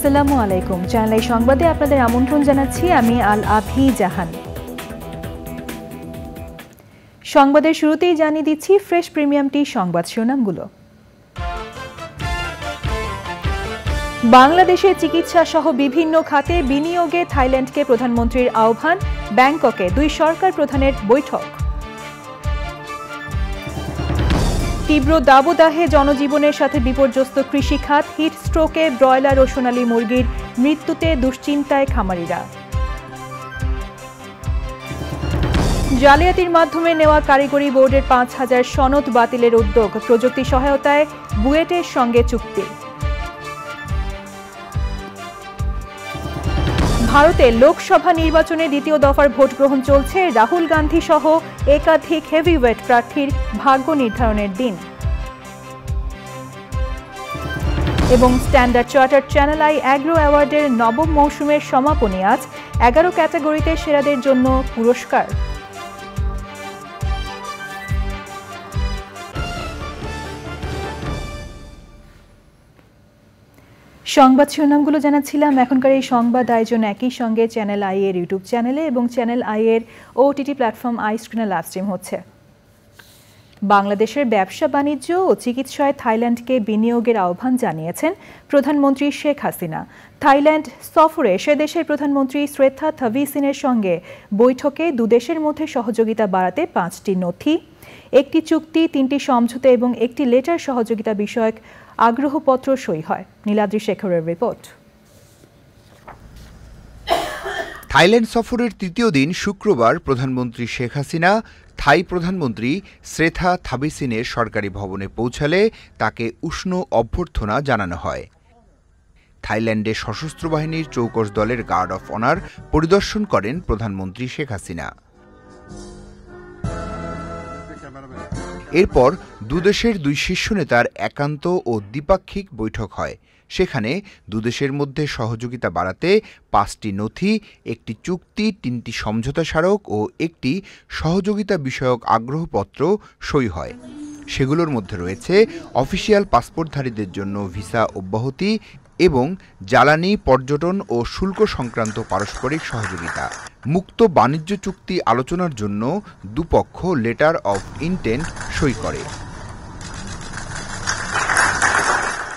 আসসালামু আলাইকুম। চ্যানেল সংবাদে আপনাদের আমন্ত্রণ জানাচ্ছি আমি আল আফি জাহান। সংবাদের শুরুতেই জানিয়ে দিচ্ছি ফ্রেশ প্রিমিয়াম টি সংবাদ শিরোনামগুলো। বাংলাদেশে চিকিৎসা সহ বিভিন্ন খাতে বিনিয়োগে থাইল্যান্ডকে প্রধানমন্ত্রীর আহ্বান, ব্যাংককে দুই সরকার প্রধানের বৈঠক। তীব্র দাবদাহে জনজীবনের সাথে বিপর্যস্ত কৃষি খাত, হিট স্ট্রোকে ব্রয়লার ও সোনালী মুরগির মৃত্যুতে দুশ্চিন্তায় খামারিরা। জালিয়াতির মাধ্যমে নেওয়া কারিগরি বোর্ডের ৫,০০০ সনদ বাতিলের উদ্যোগ, প্রযুক্তি সহায়তায় বুয়েটের সঙ্গে চুক্তি। ভারতে লোকসভা নির্বাচনে দ্বিতীয় দফার ভোট গ্রহণ চলছে। রাহুল গান্ধী সহ একাধিক হেভিওয়েট প্রার্থীর ভাগ্য নির্ধারণের দিন। এবং Standard Chartered Channel I Agro অ্যাওয়ার্ডের নবম মৌসুমের সমাপনী আজ। 11 ক্যাটাগরিতে সেরাদের জন্য পুরস্কার। সংবাদ শিরোনামগুলো জানাচ্ছিলাম। এখনকার এই সংবাদ আয়োজন একই সঙ্গে চ্যানেল আই এর ইউটিউব চ্যানেলে এবং চ্যানেল আই এর ওটিটি প্ল্যাটফর্ম আই স্ক্রিনে লাইভ স্ট্রিম হচ্ছে। বাংলাদেশের ব্যবসা বাণিজ্য ও চিকিৎসায় থাইল্যান্ডকে বিনিয়োগের আহ্বান জানিয়েছেন প্রধানমন্ত্রী শেখ হাসিনা। থাইল্যান্ড সফরে সে দেশের প্রধানমন্ত্রী শ্রেথা থাভিসিনের সঙ্গে বৈঠকে দুদেশের মধ্যে সহযোগিতা বাড়াতে 5টি নথি, 1টি চুক্তি, 3টি সমঝোতা এবং 1টি লেটার সহযোগিতা বিষয়ক আগ্রহপত্র সই হয়। নীলাদ্রি শেখরের রিপোর্ট। থাইল্যান্ড সফরের তৃতীয় দিন শুক্রবার প্রধানমন্ত্রী শেখ হাসিনা থাই প্রধানমন্ত্রী শ্রেথা থাভিসিনের সরকারি ভবনে পৌঁছালে তাকে উষ্ণ অভ্যর্থনা জানানো হয়। থাইল্যান্ডে সশস্ত্র বাহিনীর চৌকস দলের গার্ড অফ অনার পরিদর্শন করেন প্রধানমন্ত্রী শেখ হাসিনা। এরপর দুদেশের দুই শীর্ষ নেতার একান্ত ও দ্বিপাক্ষিক বৈঠক হয়। সেখানে দুদেশের মধ্যে সহযোগিতা বাড়াতে 5টি নথি, 1টি চুক্তি, 3টি সমঝোতা স্মারক ও 1টি সহযোগিতা বিষয়ক আগ্রহপত্র সই হয়। সেগুলোর মধ্যে রয়েছে অফিসিয়াল পাসপোর্টধারীদের জন্য ভিসা অব্যাহতি এবং জ্বালানি, পর্যটন ও শুল্ক সংক্রান্ত পারস্পরিক সহযোগিতা। মুক্ত বাণিজ্য চুক্তি আলোচনার জন্য দুপক্ষ লেটার অফ ইনটেন্ট সই করে।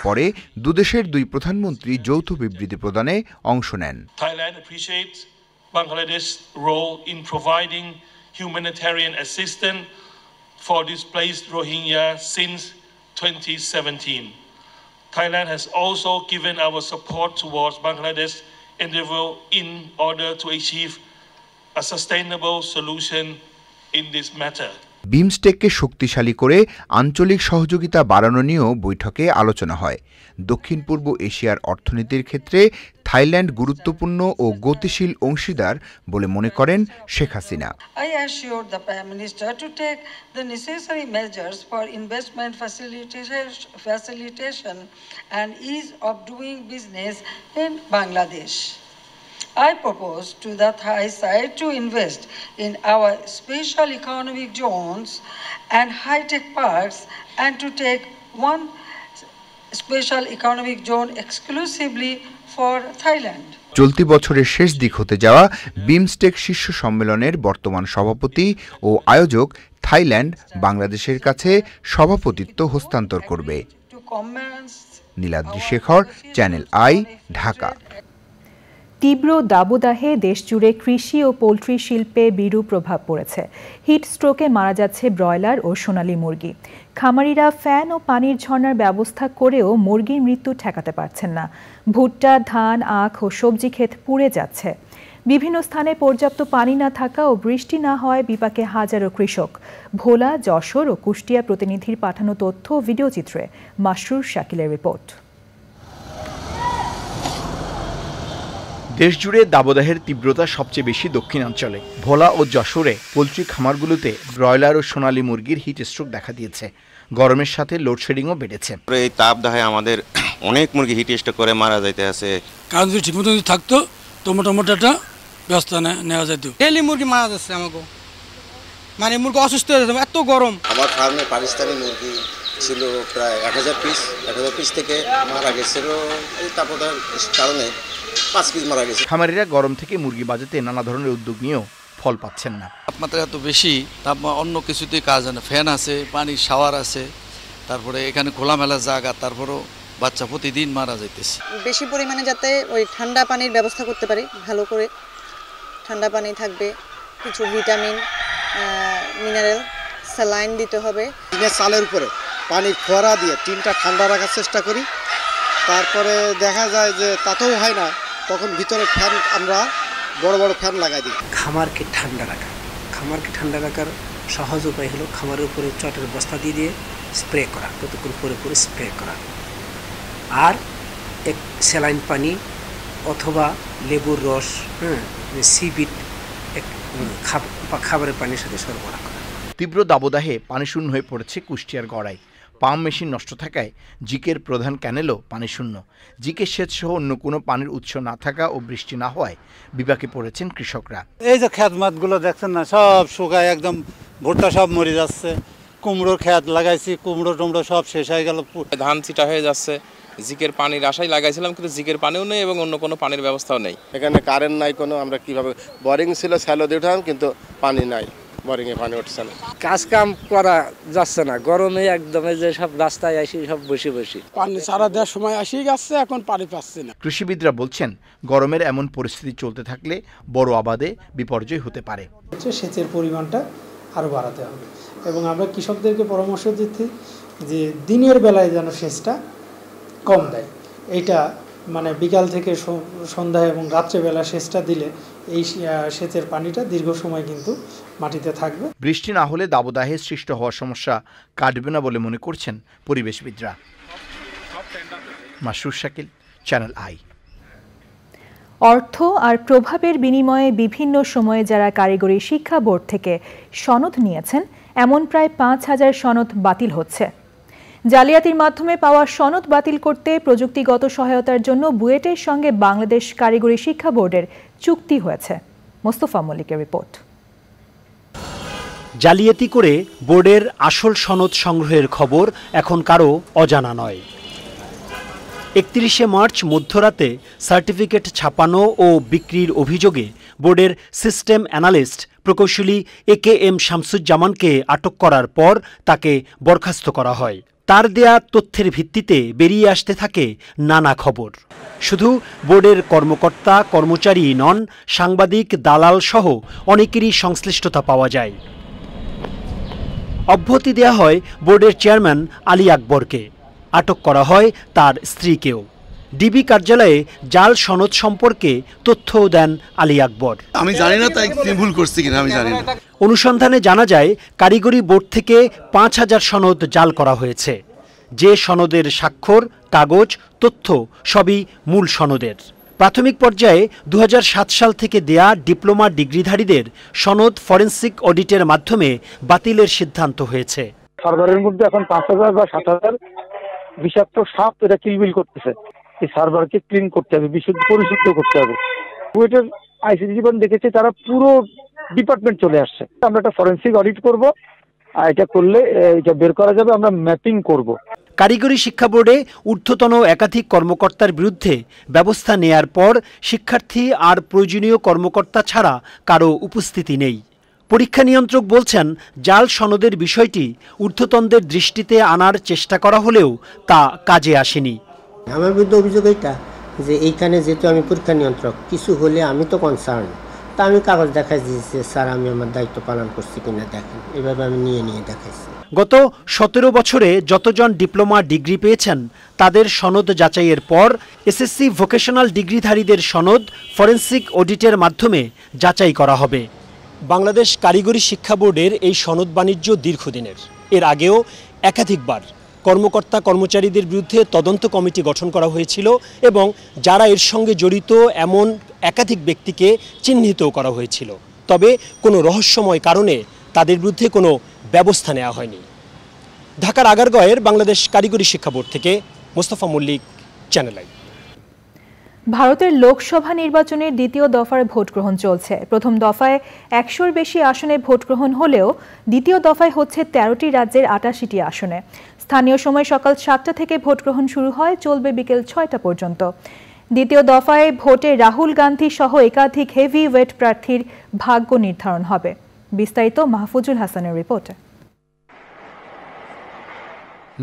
পরে দুদেশের দুই প্রধানমন্ত্রী যৌথ বিবৃতি প্রদানে অংশ নেন। Thailand appreciates Bangladesh's role in providing humanitarian assistance for displaced Rohingya since 2017. Thailand has also given our support towards Bangladesh's endeavor in order to achieve a sustainable solution in this matter. বিমস্টেককে শক্তিশালী করে আঞ্চলিক সহযোগিতা বাড়ানো নিয়েও বৈঠকে আলোচনা হয়। দক্ষিণ পূর্ব এশিয়ার অর্থনীতির ক্ষেত্রে থাইল্যান্ড গুরুত্বপূর্ণ ও গতিশীল অংশীদার বলে মনে করেন Sheikh Hasina. I assured the Prime Minister to take the necessary measures for investment facilitation and ease of doing business in Bangladesh. I propose to the Thai side to invest in our special economic zones and high-tech parks and to take one special economic zone exclusively for Thailand. চলতি বছরের শেষ দিক হতে যাওয়া বিমস্টেক শীর্ষ সম্মেলনের বর্তমান সভাপতি ও আয়োজক থাইল্যান্ড বাংলাদেশের কাছে সভাপতিত্ব হস্তান্তর করবে। Niladri Shekhar, channel I, Dhaka. তীব্র দাবদাহে দেশজুড়ে কৃষি ও পোলট্রি শিল্পে বিরূপ প্রভাব পড়েছে। হিট স্ট্রোকে মারা যাচ্ছে ব্রয়লার ও সোনালী মুরগি। খামারিরা ফ্যান ও পানির ঝর্ণার ব্যবস্থা করেও মুরগির মৃত্যু ঠেকাতে পারছেন না। ভুট্টা, ধান, আখ ও সবজি ক্ষেত পুড়ে যাচ্ছে। বিভিন্ন স্থানে পর্যাপ্ত পানি না থাকা ও বৃষ্টি না হওয়ায় বিপাকে হাজারো কৃষক। ভোলা, যশোর ও কুষ্টিয়া প্রতিনিধির পাঠানো তথ্য ও ভিডিওচিত্রে মাসরুর শাকিলের রিপোর্ট। দেশজুড়ে দাবদাহের তীব্রতা সবচেয়ে বেশি দক্ষিণাঞ্চলে। ভোলা ও যশোরে পোলট্রি খামারগুলোতে ব্রয়লার ও সোনালী মুরগির হিট স্ট্রোক দেখা দিয়েছে। গরমের সাথে লোডশেডিংও বেড়েছে। এই তাপদাহে আমাদের অনেক মুরগি হিট স্ট্রোক করে মারা যাইতে আছে। কারণ যদি ঠিকমতো থাকতো তো মোটামোটাটা ব্যবস্থা নেওয়া যেত। ডেলি মুরগি মারা যাচ্ছে আমাকে, মানে মুরগি অসুস্থ হয়ে যাচ্ছে, এত গরম। আমার ফার্মে পাকিস্তানি মুরগি ছিল প্রায় 1000 পিস থেকে মারা গেছিল এই তাপদার কারণে 5 পিস মারা গেছে। খামারিরা গরম থেকে মুরগি বাজাতে নানা ধরনের উদ্যোগ নিয়েও ফল পাচ্ছেন না। তাপমাত্রা এত বেশি, অন্য কিছুতেই কাজ হয় না। ফ্যান আছে, পানির শাওয়ার আছে, তারপরে এখানে খোলামেলা জায়গা, তারপরেও বাচ্চা প্রতিদিন মারা যাইতেছে। বেশি পরিমাণে যাতে ওই ঠান্ডা পানির ব্যবস্থা করতে পারি, ভালো করে ঠান্ডা পানি থাকবে, কিছু ভিটামিন মিনারেল স্যালাইন দিতে হবে। টিনের চালের উপরে পানি ফোয়ারা দিয়ে টিনটা ঠান্ডা রাখার চেষ্টা করি। তারপরে দেখা যায় যে তাতেও হয় না, তখন ভিতরে ফ্যান আমরা বড় বড় ফ্যান লাগাই দিই। খামারকে ঠান্ডা রাখার সহজ উপায় হলো খামারের উপরে চটের বস্তা দিয়ে স্প্রে করা, কতক্ষণ পরে স্প্রে করা, আর এক স্যালাইন পানি অথবা লেবুর রস, সিবিট খাবারের পানির সাথে সরবরাহ করা। তীব্র দাবদাহে পানিশূন্য হয়ে পড়েছে কুষ্টিয়ার গড়াই। পাম্প মেশিন নষ্ট থাকায় জিকের প্রধান ক্যানেলও পানিশূন্য। জিকে সেচ সহ অন্য কোনো পানির উৎস না থাকা ও বৃষ্টি না হওয়ায় বিপাকে পড়েছেন কৃষকরা। এই যে খেতমাতগুলো দেখছেন না, সব শুকায় একদম, ভুট্টা সব মরে যাচ্ছে। কুমড়োর খেত লাগাইছি, কুমড়ো টুমড়ো সব শেষ হয়ে গেল, ধান ছিটা হয়ে যাচ্ছে। জিকের পানির আশায় লাগাইছিলাম, কিন্তু জিকের পানিও নেই এবং অন্য কোনো পানির ব্যবস্থাও নেই। এখানে কারেন্ট নাই কোনো, আমরা কিভাবে, বোরিং ছিল স্যালো দিয়ে উঠাম, কিন্তু পানি নাই, বোরিংয়ে পানি উঠছে না, কাজ কাম করা যাচ্ছে না। গরমে একদমে যে সব রাস্তায় আসি সব বসে পানি সারা দেওয়ার সময় আসি যাচ্ছে, এখন পানি পাচ্ছে না। কৃষিবিদরা বলছেন গরমের এমন পরিস্থিতি চলতে থাকলে বড় আবাদে বিপর্যয় হতে পারে। সেচের পরিমাণটা আরো বাড়াতে হবে এবং আমরা কৃষকদেরকে পরামর্শ দিচ্ছি যে দিনের বেলায় যেন সেচটা কম দেয়। এইটা মানে বিকাল থেকে সন্ধ্যায় এবং রাত্রেবেলা সেচটা দিলে এই সেচের পানিটা দীর্ঘ সময় কিন্তু মাটিতে থাকবে। বৃষ্টি না হলে দাবদাহে সৃষ্ট হওয়ার সমস্যা কাটবে না বলে মনে করছেন পরিবেশবিদরা। Masrur Shakil, Channel I. অর্থ আর প্রভাবের বিনিময়ে বিভিন্ন সময়ে যারা কারিগরি শিক্ষা বোর্ড থেকে সনদ নিয়েছেন, এমন প্রায় 5000 সনদ বাতিল হচ্ছে। জালিয়াতির মাধ্যমে পাওয়া সনদ বাতিল করতে প্রযুক্তিগত সহায়তার জন্য বুয়েটের সঙ্গে বাংলাদেশ কারিগরি শিক্ষা বোর্ডের চুক্তি হয়েছে। মোস্তফা মল্লিকের রিপোর্ট। জালিয়াতি করে বোর্ডের আসল সনদ সংগ্রহের খবর এখন কারো অজানা নয়। 31শে মার্চ মধ্যরাতে সার্টিফিকেট ছাপানো ও বিক্রির অভিযোগে বোর্ডের সিস্টেম অ্যানালিস্ট প্রকৌশলী AKM শামসুজ্জামানকে আটক করার পর তাকে বরখাস্ত করা হয়। তার দেয়া তথ্যের ভিত্তিতে বেরিয়ে আসতে থাকে নানা খবর। শুধু বোর্ডের কর্মকর্তা কর্মচারী নন, সাংবাদিক, দালাল সহ অনেকেরই সংশ্লিষ্টতা পাওয়া যায়। অব্যাহতি দেয়া হয় বোর্ডের চেয়ারম্যান আলী আকবরকে, আটক করা হয় তার স্ত্রীকেও। ডিবি কার্যালয়ে জাল সনদ সম্পর্কে তথ্যও দেন আলী আকবর। আমি জানি না তাই ভুল করছি কিনা আমি জানি না। অনুসন্ধানে জানা যায় কারিগরি বোর্ড থেকে 5000 সনদ জাল করা হয়েছে। যে সনদের স্বাক্ষর, কাগজ, তথ্য সবই মূল সনদের। প্রাথমিক পর্যায়ে 2007 সাল থেকে দেয়া ডিপ্লোমা ডিগ্রিধারীদের সনদ ফরেনসিক অডিটের মাধ্যমে বাতিলের সিদ্ধান্ত হয়েছে। সার্ভারের মধ্যে এখন 5000 বা 7000 বিষাক্ত সাপ এটা কিলবিল করতেছে। এই সার্ভারকে ক্লিন করতে হবে, পরিশুদ্ধ করতে হবে। বুয়েটের আইসিটি জীবন দেখেছে তারা পুরো ডিপার্টমেন্ট চলে আসছে। আমরা একটা ফরেনসিক অডিট করব, আর এটা করলে এটা বের করা যাবে, আমরা ম্যাপিং করব। কারিগরি শিক্ষা বোর্ডে ঊর্ধ্বতন একাধিক কর্মকর্তার বিরুদ্ধে ব্যবস্থা নেয়ার পর শিক্ষার্থী আর প্রয়োজনীয় কর্মকর্তা ছাড়া কারো উপস্থিতি নেই। পরীক্ষা নিয়ন্ত্রক বলছেন জাল সনদের বিষয়টি ঊর্ধ্বতনদের দৃষ্টিতে আনার চেষ্টা করা হলেও তা কাজে আসেনি। আমার বিরুদ্ধে অভিযোগ এটা যে এইখানে যেহেতু আমি পরীক্ষা নিয়ন্ত্রক, কিছু হলে আমি তো কনসার্ন, তা আমি কাগজ দেখাই দিয়েছি, স্যার আমি আমার দায়িত্ব পালন করছি কিনা দেখেন, এভাবে আমি নিয়ে দেখাইছি। গত 17 বছরে যতজন ডিপ্লোমা ডিগ্রি পেয়েছেন তাদের সনদ যাচাইয়ের পর এসএসসি ভোকেশনাল ডিগ্রিধারীদের সনদ ফরেনসিক অডিটের মাধ্যমে যাচাই করা হবে। বাংলাদেশ কারিগরি শিক্ষা বোর্ডের এই সনদ বাণিজ্য দীর্ঘদিনের। এর আগেও একাধিকবার কর্মকর্তা কর্মচারীদের বিরুদ্ধে তদন্ত কমিটি গঠন করা হয়েছিল এবং যারা এর সঙ্গে জড়িত এমন একাধিক ব্যক্তিকে চিহ্নিতও করা হয়েছিল। তবে কোনো রহস্যময় কারণে তাদের বিরুদ্ধে কোনো ব্যবস্থা নেওয়া হয়নি। ঢাকার আগারগাঁওয়ের বাংলাদেশ কারিগরি শিক্ষা বোর্ড থেকে মোস্তফা মল্লিক, চ্যানেল আই। ভারতের লোকসভা নির্বাচনের দ্বিতীয় দফার ভোট গ্রহণ চলছে। প্রথম দফায় 100-র বেশি আসনে ভোট গ্রহণ হলেও দ্বিতীয় দফায় হচ্ছে 13টি রাজ্যের 88টি আসনে। স্থানীয় সময় সকাল 7টা থেকে ভোট গ্রহণ শুরু হয়, চলবে বিকেল 6টা পর্যন্ত। দ্বিতীয় দফায় ভোটে রাহুল গান্ধী সহ একাধিক হেভি ওয়েট প্রার্থীর ভাগ্য নির্ধারণ হবে। বিস্তারিত মাহফুজুল হাসানের রিপোর্টে।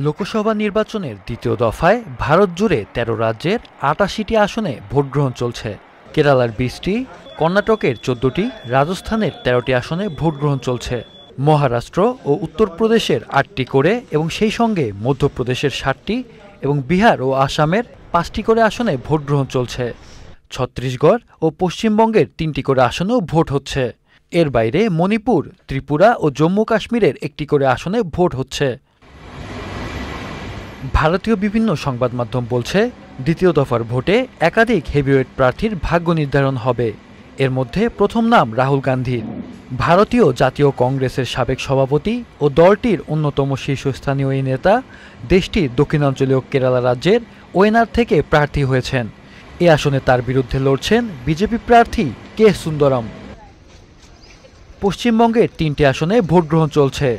লোকসভা নির্বাচনের দ্বিতীয় দফায় ভারত জুড়ে 13 রাজ্যের 88টি আসনে ভোট গ্রহণ চলছে। কেরালার 20টি, কর্ণাটকের 14টি, রাজস্থানের 13টি আসনে ভোট গ্রহণ চলছে। মহারাষ্ট্র ও উত্তরপ্রদেশের 8টি করে এবং সেই সঙ্গে মধ্যপ্রদেশের 7টি এবং বিহার ও আসামের 5টি করে আসনে ভোট গ্রহণ চলছে। ছত্তিশগড় ও পশ্চিমবঙ্গের 3টি করে আসনেও ভোট হচ্ছে। এর বাইরে মণিপুর, ত্রিপুরা ও জম্মু কাশ্মীরের 1টি করে আসনে ভোট হচ্ছে। ভারতীয় বিভিন্ন সংবাদ মাধ্যম বলছে, দ্বিতীয় দফার ভোটে একাধিক হেভিওয়েট প্রার্থীর ভাগ্য নির্ধারণ হবে। এর মধ্যে প্রথম নাম রাহুল গান্ধীর। ভারতীয় জাতীয় কংগ্রেসের সাবেক সভাপতি ও দলটির অন্যতম শীর্ষস্থানীয় এই নেতা দেশটির দক্ষিণাঞ্চলীয় কেরালা রাজ্যের ওয়েনার থেকে প্রার্থী হয়েছেন। এ আসনে তার বিরুদ্ধে লড়ছেন বিজেপি প্রার্থী কে সুন্দরম। পশ্চিমবঙ্গের 3টি আসনে ভোট গ্রহণ চলছে।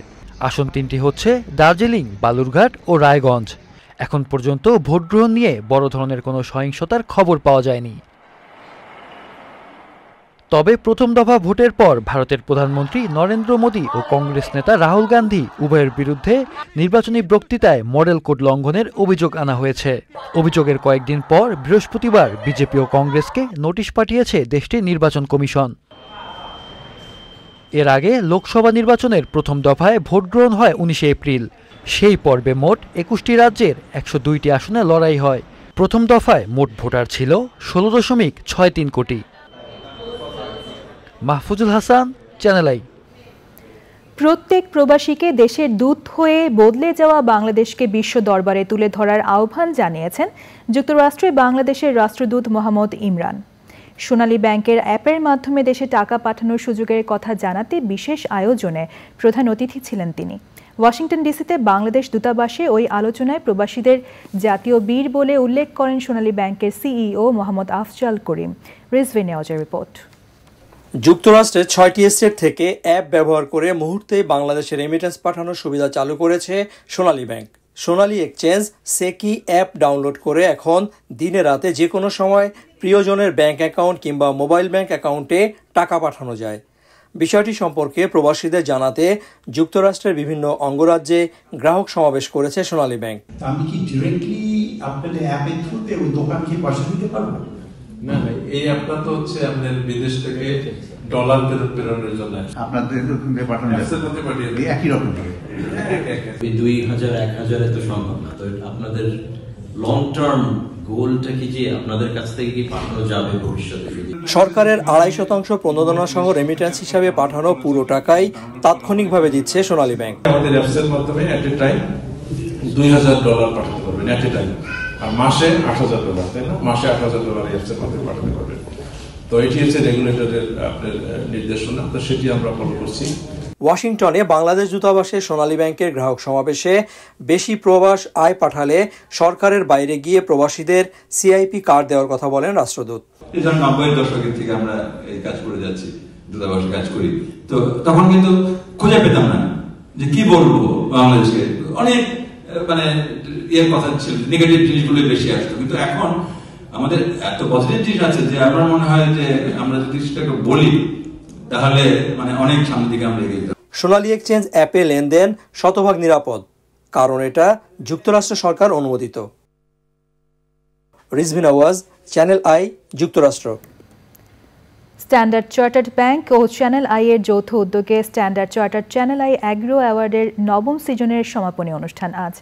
আসন 3টি হচ্ছে দার্জিলিং, বালুরঘাট ও রায়গঞ্জ। এখন পর্যন্ত ভোট গ্রহণ নিয়ে বড় ধরনের কোনো সহিংসতার খবর পাওয়া যায়নি। তবে প্রথম দফা ভোটের পর ভারতের প্রধানমন্ত্রী নরেন্দ্র মোদী ও কংগ্রেস নেতা রাহুল গান্ধী উভয়ের বিরুদ্ধে নির্বাচনী বক্তৃতায় মডেল কোড লঙ্ঘনের অভিযোগ আনা হয়েছে। অভিযোগের কয়েকদিন পর বৃহস্পতিবার বিজেপি ও কংগ্রেসকে নোটিশ পাঠিয়েছে দেশটির নির্বাচন কমিশন। এর আগে লোকসভা নির্বাচনের প্রথম দফায় ভোট গ্রহণ হয় 19 এপ্রিল। সেই পর্বে মোট 21টি রাজ্যের 102টি আসনে লড়াই হয়। প্রথম দফায় মোট ভোটার ছিল 16.63 কোটি। Mahfuzul Hasan, channel I. প্রত্যেক প্রবাসীকে দেশের দূত হয়ে বদলে যাওয়া বাংলাদেশকে বিশ্ব দরবারে তুলে ধরার আহ্বান জানিয়েছেন যুক্তরাষ্ট্রে বাংলাদেশের রাষ্ট্রদূত মোহাম্মদ ইমরান। সোনালী ব্যাংকের অ্যাপের মাধ্যমে দেশে টাকা পাঠানোর সুযোগের কথা জানাতে বিশেষ আয়োজনে প্রধান অতিথি ছিলেন তিনি। ওয়াশিংটন ডিসিতে বাংলাদেশ দূতাবাসে ওই আলোচনায় প্রবাসীদের জাতীয় বীর বলে উল্লেখ করেন সোনালী ব্যাংকের সিইও মোহাম্মদ আফজাল করিম। রিজভি নেওয়াজের রিপোর্ট। যুক্তরাষ্ট্রের 6টি স্টেট থেকে অ্যাপ ব্যবহার করে মুহূর্তেই বাংলাদেশে রেমিটেন্স পাঠানোর সুবিধা চালু করেছে সোনালী ব্যাংক। সোনালী এক্সচেঞ্জ সেকি অ্যাপ ডাউনলোড করে এখন দিনে রাতে যে কোনো সময় প্রিয়জনের ব্যাংক অ্যাকাউন্ট কিংবা মোবাইল ব্যাংক অ্যাকাউন্টে টাকা পাঠানো যায়। বিষয়টি সম্পর্কে প্রবাসীদের জানাতে যুক্তরাষ্ট্রের বিভিন্ন অঙ্গরাজ্যে গ্রাহক সমাবেশ করেছে সোনালী ব্যাংক। আমি কি ডিরেক্টলি আপনাদের অ্যাপের থ্রুতে ওই দোকানকে পয়সা দিতে পারবো? না না, এই অ্যাপটা তো হচ্ছে আপনাদের বিদেশ থেকে ডলার প্রেরণের জন্য আপনাদের পাঠানো একই রকম 2000 1000 তো সম্ভব না। তো আপনাদের লং টার্ম গোলটা কি যে আপনাদের কাছ থেকে কি পাঠানো যাবে ভবিষ্যতে? সরকারের 2.5% প্রণোদনা সহ রেমিটেন্স হিসাবে পাঠানো পুরো টাকাই তাৎক্ষণিকভাবে দিচ্ছে সোনালী ব্যাংক। আমাদের অ্যাপসের মাধ্যমে এট এ টাইম $2000 পাঠাতে পারবেন এট এ টাইম, আর মাসে $8000, তাই না? মাসে $8000 অ্যাপসের মাধ্যমে পাঠাতে পারবেন। তো এটি হচ্ছে রেগুলেটরের আপনার নির্দেশনা, তো সেটি আমরা ফলো করছি। ওয়াশিংটনে বাংলাদেশ দূতাবাসে সোনালী ব্যাংকের গ্রাহক সমাবেশে বেশি প্রবাস আয় পাঠালে সরকারের বাইরে গিয়ে প্রবাসীদের সিআইপি কার্ড দেওয়ার কথা বলেন রাষ্ট্রদূত। 90-এর দশকের থেকে আমরা এই কাজ করে যাচ্ছি, দূতাবাসে কাজ করি। তো তখন কিন্তু খুঁজে পেতাম না যে কি বলবো বাংলাদেশকে, অনেক মানে এর কথা ছিল, নেগেটিভ জিনিসগুলোই বেশি আসতো। কিন্তু এখন আমাদের এত পজিটিভ জিনিস আছে যে আমার মনে হয় যে আমরা যদি সেটাকে বলি তাহলে মানে অনেক সামনের দিকে আমরা এগিয়ে যাব। সোনালী এক্সচেঞ্জ অ্যাপে লেনদেন শতভাগ নিরাপদ, কারণ এটা যুক্তরাষ্ট্র সরকার অনুমোদিত। রিজভি নওয়াজ, চ্যানেল আই, যুক্তরাষ্ট্র। স্ট্যান্ডার্ড চার্টার্ড ব্যাংক ও চ্যানেল আই এর যৌথ উদ্যোগে Standard Chartered Channel I Agro অ্যাওয়ার্ডের 9ম সিজনের সমাপনী অনুষ্ঠান আজ।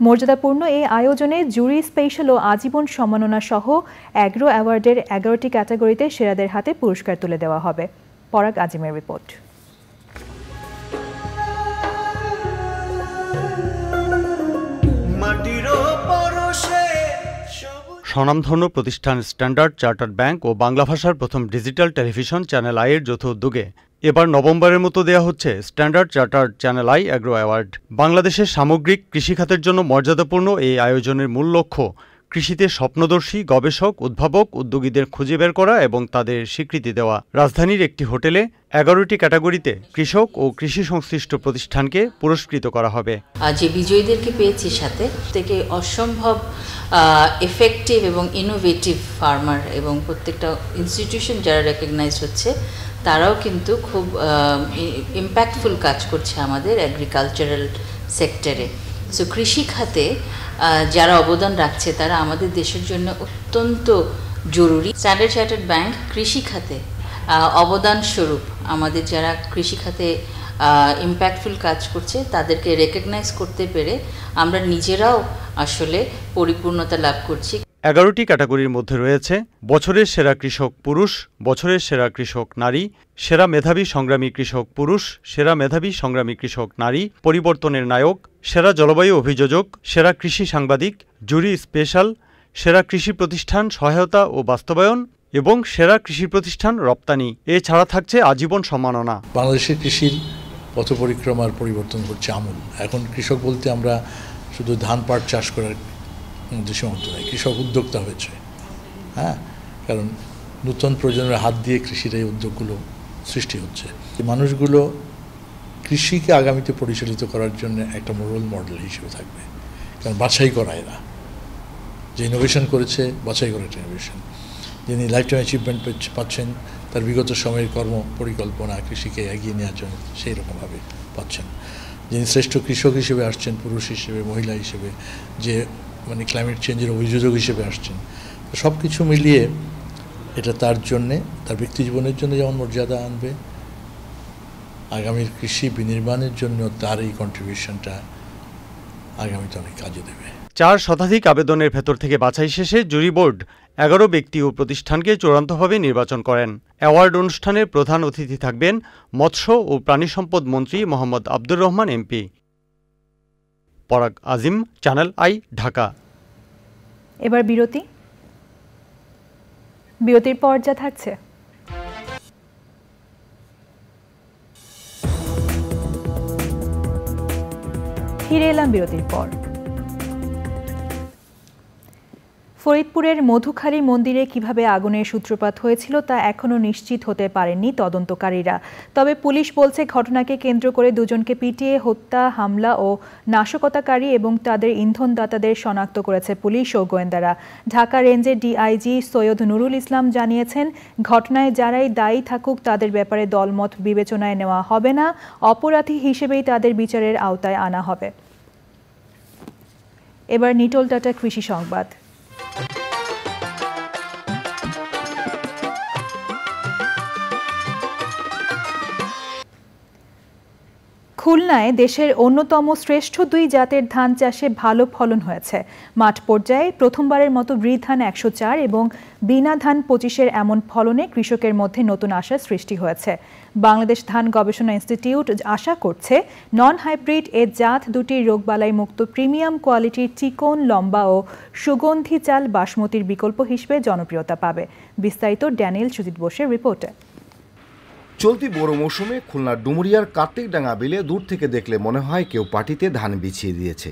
মর্যাদাপূর্ণ এই আয়োজনে জুরি স্পেশাল ও আজীবন সম্মাননা সহ অ্যাগ্রো অ্যাওয়ার্ডের 11টি ক্যাটাগরিতে সেরাদের হাতে পুরস্কার তুলে দেওয়া হবে। পরাগ আজিমের রিপোর্ট। স্বনামধন্য প্রতিষ্ঠান স্ট্যান্ডার্ড চার্টার্ড ব্যাংক ও বাংলা ভাষার প্রথম ডিজিটাল টেলিভিশন চ্যানেল আই এর যৌথ উদ্যোগে এবার নবমবারের মতো দেয়া হচ্ছে standard Chartered Channel I agro award. বাংলাদেশের সামগ্রিক কৃষিখাতের জন্য মর্যাদাপূর্ণ এই আয়োজনের মূল লক্ষ্য কৃষিতে স্বপ্নদর্শী গবেষক, উদ্ভাবক, উদ্যোগীদের খুঁজে বের করা এবং তাদের স্বীকৃতি দেওয়া। রাজধানীর একটি হোটেলে 11টি ক্যাটাগরিতে কৃষক ও কৃষি সংশ্লিষ্ট প্রতিষ্ঠানকে পুরস্কৃত করা হবে। যে বিজয়ীদেরকে পেয়েছি সাথে থেকে অসম্ভব এফেক্টিভ এবং ইনোভেটিভ ফার্মার এবং প্রত্যেকটা ইনস্টিটিউশন যারা রেকগনাইজ হচ্ছে তারাও কিন্তু খুব ইম্প্যাক্টফুল কাজ করছে আমাদের এগ্রিকালচারাল সেক্টরে। সো কৃষি খাতে যারা অবদান রাখছে তারা আমাদের দেশের জন্য অত্যন্ত জরুরি। স্ট্যান্ডার্ড চার্টার্ড ব্যাংক কৃষি খাতে অবদান স্বরূপ আমাদের যারা কৃষি খাতে ইম্প্যাক্টফুল কাজ করছে তাদেরকে রেকগনাইজ করতে পেরে আমরা নিজেরাও আসলে পরিপূর্ণতা লাভ করছি। 11টি ক্যাটাগরির মধ্যে রয়েছে বছরের সেরা কৃষক পুরুষ, বছরের সেরা কৃষক নারী, সেরা মেধাবী সংগ্রামী কৃষক পুরুষ, সেরা মেধাবী সংগ্রামী কৃষক নারী, পরিবর্তনের নায়ক, সেরা জলবায়ু অভিযোজক, সেরা কৃষি সাংবাদিক, জুরি স্পেশাল, সেরা কৃষি প্রতিষ্ঠান সহায়তা ও বাস্তবায়ন এবং সেরা কৃষি প্রতিষ্ঠান রপ্তানি। এছাড়া থাকছে আজীবন সম্মাননা। বাংলাদেশের কৃষির পথ পরিক্রমার পরিবর্তন করছে আমূল। এখন কৃষক বলতে আমরা শুধু ধান পাট চাষ করার মধ্যে সীমাবদ্ধ নয়, কৃষক উদ্যোক্তা হয়েছে। হ্যাঁ, কারণ নূতন প্রজন্মের হাত দিয়ে কৃষির এই উদ্যোগগুলো সৃষ্টি হচ্ছে। এই মানুষগুলো কৃষিকে আগামীতে পরিচালিত করার জন্য একটা রোল মডেল হিসেবে থাকবে, কারণ বাছাই করা এরা যে ইনোভেশন করেছে, বাছাই করা একটা ইনোভেশন। যিনি লাইফ টাইম অ্যাচিভমেন্ট পাচ্ছেন তার বিগত সময়ের কর্ম পরিকল্পনা কৃষিকে এগিয়ে নেওয়ার জন্য সেই রকমভাবে পাচ্ছেন। যিনি শ্রেষ্ঠ কৃষক হিসেবে আসছেন, পুরুষ হিসেবে, মহিলা হিসেবে, যে মানে ক্লাইমেট চেঞ্জের অভিযোজক হিসেবে আসছেন, সব কিছু মিলিয়ে এটা তার জন্যে, তার ব্যক্তি জীবনের জন্য যেমন মর্যাদা আনবে, আগামীর কৃষি বিনির্মাণের জন্য তার এই কন্ট্রিবিউশনটা আগামীতে অনেক কাজে দেবে। 4 শতাধিক আবেদনের ভেতর থেকে বাছাই শেষে জুরি বোর্ড 11 ব্যক্তি ও প্রতিষ্ঠানকে চূড়ান্তভাবে নির্বাচন করেন। অ্যাওয়ার্ড অনুষ্ঠানের প্রধান অতিথি থাকবেন মৎস্য ও প্রাণী সম্পদ মন্ত্রী মোহাম্মদ আব্দুর রহমান এমপি। পরাগ আজিম, চ্যানেল আই, ঢাকা। এবার বিরতির পর যা থাকছে। ফিরে এলাম বিরতির পর। ফরিদপুরের মধুখালী মন্দিরে কিভাবে আগুনের সূত্রপাত হয়েছিল তা এখনও নিশ্চিত হতে পারেননি তদন্তকারীরা। তবে পুলিশ বলছে ঘটনাকে কেন্দ্র করে দুজনকে পিটিয়ে হত্যা, হামলা ও নাশকতাকারী এবং তাদের ইন্ধনদাতাদের শনাক্ত করেছে পুলিশ ও গোয়েন্দারা। ঢাকা রেঞ্জের ডিআইজি সৈয়দ নুরুল ইসলাম জানিয়েছেন, ঘটনায় যারাই দায়ী থাকুক তাদের ব্যাপারে দলমত বিবেচনায় নেওয়া হবে না, অপরাধী হিসেবেই তাদের বিচারের আওতায় আনা হবে। এবার নিটোল টাটা কৃষি সংবাদ। খুলনায় দেশের অন্যতম শ্রেষ্ঠ 2 জাতের ধান চাষে ভালো ফলন হয়েছে। মাঠ পর্যায়ে প্রথমবারের মতো ব্রি ধান 104 এবং বিনা ধান 25-এর এমন ফলনে কৃষকের মধ্যে নতুন আশার সৃষ্টি হয়েছে। বাংলাদেশ ধান গবেষণা ইনস্টিটিউট আশা করছে নন হাইব্রিড এ জাত দুটির রোগবালাই মুক্ত প্রিমিয়াম কোয়ালিটির চিকন, লম্বা ও সুগন্ধি চাল বাসমতির বিকল্প হিসেবে জনপ্রিয়তা পাবে। বিস্তারিত ড্যানিয়েল সুজিত বোসের রিপোর্টে। চলতি বড় মৌসুমে খুলনার ডুমুরিয়ার কার্তিকডাঙ্গা বিলে দূর থেকে দেখলে মনে হয় কেউ পাটিতে ধান বিছিয়ে দিয়েছে।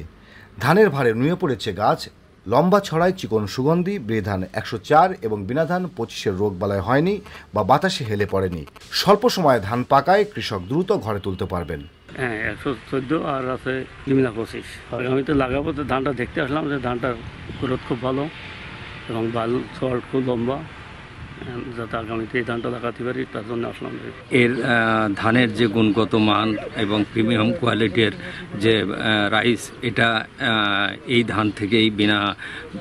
ধানের ভারে নুয়ে পড়েছে গাছ, লম্বা ছড়ায় চিকন সুগন্ধি। ব্রি ধান 104 এবং বিনা ধান 25-এর রোগবালাই হয়নি বা বাতাসে হেলে পড়েনি। স্বল্প সময়ে ধান পাকায় কৃষক দ্রুত ঘরে তুলতে পারবেন। হ্যাঁ, 114 আর আছে বিনা 25। আমি তো লাগাবো, তো ধানটা দেখতে আসলাম যে ধানটার গ্রোথ খুব ভালো এবং বাল ছড় খুব লম্বা, যাতে আগামীতে এই ধানটা লাগাতে পারি তার জন্য আসলাম। এর ধানের যে গুণগত মান এবং প্রিমিয়াম কোয়ালিটির যে রাইস, এটা এই ধান থেকেই বিনা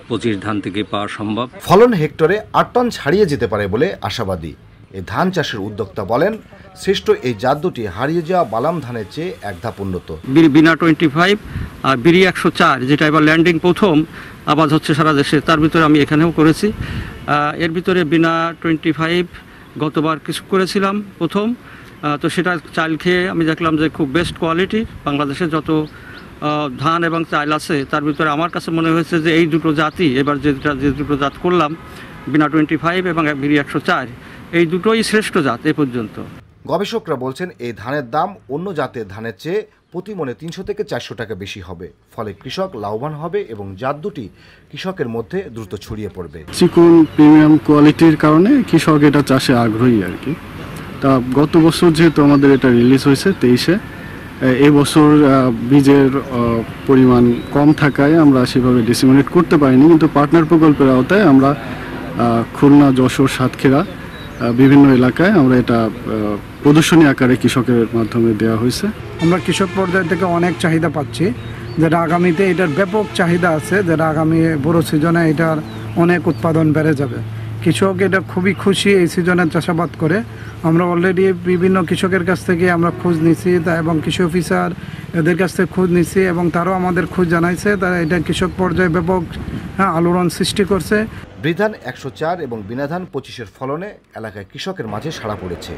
25 ধান থেকে পাওয়া সম্ভব। ফলন হেক্টরে 8 টন ছাড়িয়ে যেতে পারে বলে আশাবাদী এই ধান চাষের উদ্যোক্তা বলেন, শ্রেষ্ঠ এই জাত দুটি হারিয়ে যাওয়া বালাম ধানের চেয়ে এক ধাপ উন্নত। বিনা 25 আর বিরি 104, যেটা এবার ল্যান্ডিং প্রথম আবাদ হচ্ছে সারা দেশে, তার ভিতরে আমি এখানেও করেছি। এর ভিতরে বিনা 25 গতবার কিছু করেছিলাম প্রথম, তো সেটা চাল খেয়ে আমি দেখলাম যে খুব বেস্ট কোয়ালিটি। বাংলাদেশে যত ধান এবং চাল আছে তার ভিতরে আমার কাছে মনে হয়েছে যে এই দুটো জাতই, এবার যে দুটো জাত করলাম বিনা 25 এবং বিরি 104, এই দুটোই শ্রেষ্ঠ জাত এ পর্যন্ত। গবেষকরা বলছেন এই ধানের দাম অন্য জাতের ধানের চেয়ে প্রতি মনে 300 থেকে 400 টাকা বেশি হবে, ফলে কৃষক লাভবান হবে এবং জাত দুটি কৃষকের মধ্যে দ্রুত ছড়িয়ে পড়বে। চিকন প্রিমিয়াম কোয়ালিটির কারণে কৃষক এটা চাষে আগ্রহী আর কি। তা গত বছর যেহেতু আমাদের এটা রিলিজ হয়েছে 23-এ, এই বছর বীজের পরিমাণ কম থাকায় আমরা সেভাবে ডিসিমিনেট করতে পারিনি, কিন্তু পার্টনার প্রকল্পের আওতায় আমরা খুলনা, যশোর, সাতক্ষীরা বিভিন্ন এলাকায় আমরা এটা প্রদর্শনী আকারে কৃষকের মাধ্যমে দেওয়া হয়েছে। আমরা কৃষক পর্যায় থেকে অনেক চাহিদা পাচ্ছি, যেটা আগামীতে এটার ব্যাপক চাহিদা আছে, যেটা আগামী বড় সিজনে এটার অনেক উৎপাদন বেড়ে যাবে। কৃষক এটা খুবই খুশি এই সিজনে চাষাবাদ করে। আমরা অলরেডি বিভিন্ন কৃষকের কাছ থেকে আমরা খোঁজ নিচ্ছি এবং কৃষি অফিসার এদের কাছ থেকে খোঁজ নিচ্ছি এবং তারাও আমাদের খোঁজ জানাইছে, তারা এটা কৃষক পর্যায়ে ব্যাপক আলোড়ন সৃষ্টি করছে। বৃধান 104 এবং বিনাধান 25-এর ফলনে এলাকায় কৃষকের মাঝে সাড়া পড়েছে।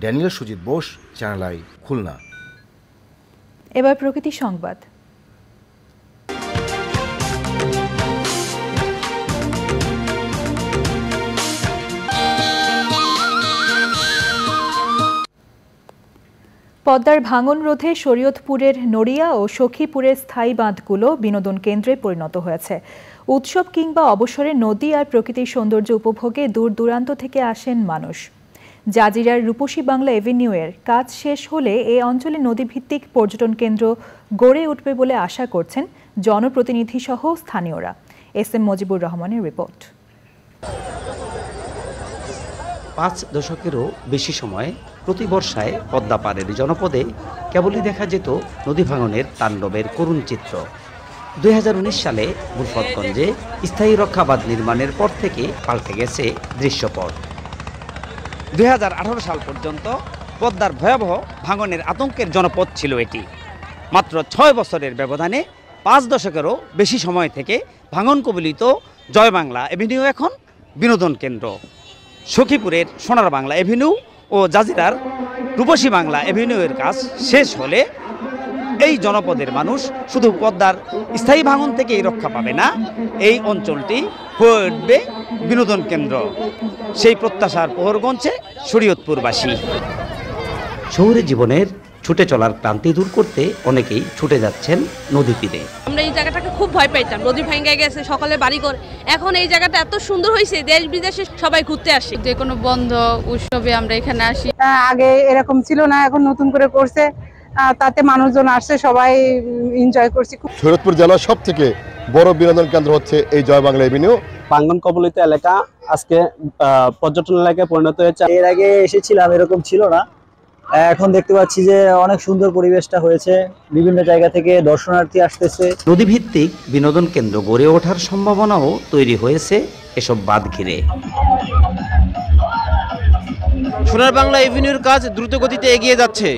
Daniel Sujit Bose, channel I, Khulna. এবার প্রকৃতি সংবাদ। পদ্মার ভাঙন রোধে শরীয়তপুরের নড়িয়া ও সখীপুরের স্থায়ী বাঁধগুলো বিনোদন কেন্দ্রে পরিণত হয়েছে। উৎসব কিংবা অবসরে নদী আর প্রকৃতির সৌন্দর্য উপভোগে দূর দূরান্ত থেকে আসেন মানুষ। জাজিরার রূপসী বাংলা এভিনিউয়ের কাজ শেষ হলে এ অঞ্চলে নদীভিত্তিক পর্যটন কেন্দ্র গড়ে উঠবে বলে আশা করছেন জনপ্রতিনিধি সহ স্থানীয়রা। এস এম মজিবুর রহমানের রিপোর্ট। 5 দশকেরও বেশি সময় প্রতি বর্ষায় পদ্মা পাড়ের জনপদে কেবলই দেখা যেত নদী ভাঙনের তাণ্ডবের করুণ চিত্র। 2019 সালে মুলফতগঞ্জে স্থায়ী রক্ষাবাঁধ নির্মাণের পর থেকে পাল্টে গেছে দৃশ্যপট। 2018 সাল পর্যন্ত পদ্মার ভয়াবহ ভাঙনের আতঙ্কের জনপদ ছিল এটি। মাত্র 6 বছরের ব্যবধানে 5 দশকেরও বেশি সময় থেকে ভাঙন কবলিত জয় বাংলা এভিনিউ এখন বিনোদন কেন্দ্র। সখীপুরের সোনার বাংলা এভিনিউ ও জাজিরার রূপসী বাংলা এভিনিউয়ের কাজ শেষ হলে এই জনপদের মানুষ শুধু পদ্মার স্থায়ী ভাঙন থেকেই রক্ষা পাবে না, এই অঞ্চলটি হয়ে উঠবে বিনোদন কেন্দ্র। সেই প্রত্যাশার প্রহর গুনছে শরীয়তপুরবাসী। শহুরে জীবনের ছুটে চলার ক্লান্তি দূর করতে অনেকেই ছুটে যাচ্ছেন নদী তীরে। আমরা এই জায়গাটাকে খুব ভয় পাইতাম, নদী ভেঙে গেছে, সকালে বাড়িঘর। এখন এই জায়গাটা এত সুন্দর হয়েছে, দেশ বিদেশে সবাই ঘুরতে আসে। যে কোনো বন্ধ উৎসবে আমরা এখানে আসি। আগে এরকম ছিল না, এখন নতুন করে করছে, তাতে মানুষজন আসছে, সবাই এনজয় করছে। শরীয়তপুর জেলার সব থেকে বড় বিনোদন কেন্দ্র হচ্ছে এই জয় বাংলা এভিনিউ। ভাঙন কবলিত এলাকা আজকে পর্যটন এলাকায় পরিণত হয়েছে। এর আগে এসেছিলাম, এরকম ছিল না। এখন দেখতে পাচ্ছি যে অনেক সুন্দর পরিবেশটা হয়েছে, বিভিন্ন জায়গা থেকে দর্শনার্থী আসতেছে। নদীভিত্তিক বিনোদন কেন্দ্র গড়ে ওঠার সম্ভাবনাও তৈরি হয়েছে এসব বাঁধ ঘিরে। সোনার বাংলা এভিনিউর কাজ দ্রুত গতিতে এগিয়ে যাচ্ছে।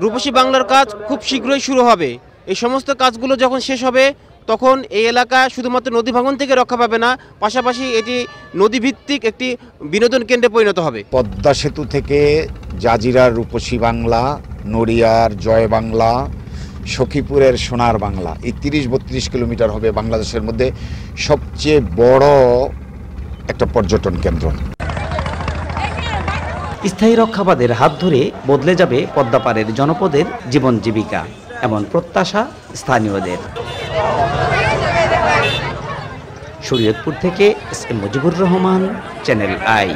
রূপসী বাংলার কাজ খুব শীঘ্রই শুরু হবে। এই সমস্ত কাজগুলো যখন শেষ হবে তখন এই এলাকা শুধুমাত্র নদী ভাঙন থেকে রক্ষা পাবে না, পাশাপাশি এটি নদীভিত্তিক একটি বিনোদন কেন্দ্রে পরিণত হবে। পদ্মা সেতু থেকে জাজিরার রূপসী বাংলা, নড়িয়ার জয় বাংলা, সখীপুরের সোনার বাংলা, এই 30-32 কিলোমিটার হবে বাংলাদেশের মধ্যে সবচেয়ে বড় একটা পর্যটন কেন্দ্র। স্থায়ী রক্ষাবাদের হাত ধরে বদলে যাবে পদ্মাপাড়ের জনপদের জীবন জীবিকা, এমন প্রত্যাশা স্থানীয়দের। শরীয়তপুর থেকে S M Mojibur Rahman, channel I.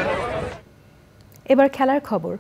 এবার খেলার খবর।